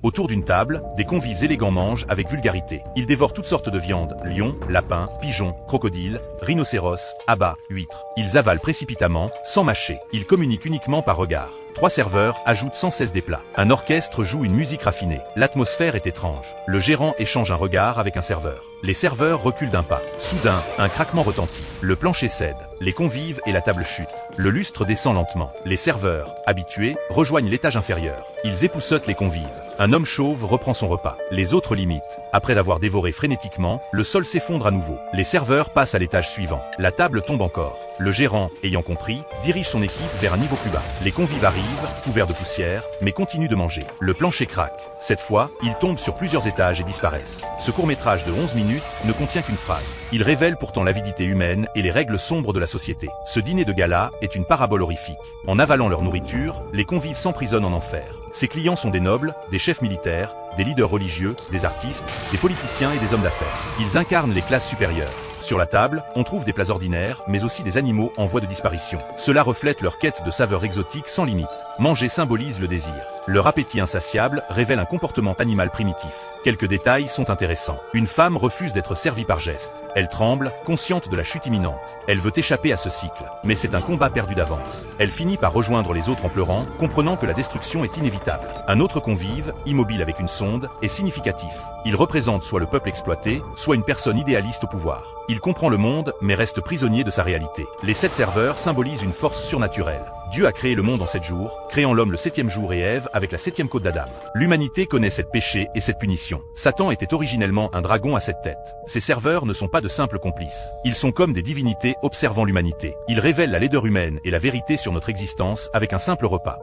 Autour d'une table, des convives élégants mangent avec vulgarité. Ils dévorent toutes sortes de viandes, lions, lapins, pigeons, crocodiles, rhinocéros, abats, huîtres. Ils avalent précipitamment, sans mâcher. Ils communiquent uniquement par regard. 3 serveurs ajoutent sans cesse des plats. Un orchestre joue une musique raffinée. L'atmosphère est étrange. Le gérant échange un regard avec un serveur. Les serveurs reculent d'un pas. Soudain, un craquement retentit. Le plancher cède. Les convives et la table chutent. Le lustre descend lentement. Les serveurs, habitués, rejoignent l'étage inférieur. Ils époussetent les convives. Un homme chauve reprend son repas. Les autres l'imitent. Après l'avoir dévoré frénétiquement, le sol s'effondre à nouveau. Les serveurs passent à l'étage suivant. La table tombe encore. Le gérant, ayant compris, dirige son équipe vers un niveau plus bas. Les convives arrivent, couverts de poussière, mais continuent de manger. Le plancher craque. Cette fois, ils tombent sur plusieurs étages et disparaissent. Ce court-métrage de 11 minutes ne contient qu'une phrase. Il révèle pourtant l'avidité humaine et les règles sombres de la société. Ce dîner de gala est une parabole horrifique. En avalant leur nourriture, les convives s'emprisonnent en enfer. Ses clients sont des nobles, des chefs militaires, des leaders religieux, des artistes, des politiciens et des hommes d'affaires. Ils incarnent les classes supérieures. Sur la table, on trouve des plats ordinaires, mais aussi des animaux en voie de disparition. Cela reflète leur quête de saveurs exotiques sans limite. Manger symbolise le désir. Leur appétit insatiable révèle un comportement animal primitif. Quelques détails sont intéressants. Une femme refuse d'être servie par geste. Elle tremble, consciente de la chute imminente. Elle veut échapper à ce cycle, mais c'est un combat perdu d'avance. Elle finit par rejoindre les autres en pleurant, comprenant que la destruction est inévitable. Un autre convive, immobile avec une sonde, est significatif. Il représente soit le peuple exploité, soit une personne idéaliste au pouvoir. Il comprend le monde, mais reste prisonnier de sa réalité. Les 7 serveurs symbolisent une force surnaturelle. Dieu a créé le monde en 7 jours, créant l'homme le 7e jour et Ève avec la 7e côte d'Adam. L'humanité connaît cette péché et cette punition. Satan était originellement un dragon à 7 têtes. Ces serveurs ne sont pas de simples complices. Ils sont comme des divinités observant l'humanité. Ils révèlent la laideur humaine et la vérité sur notre existence avec un simple repas.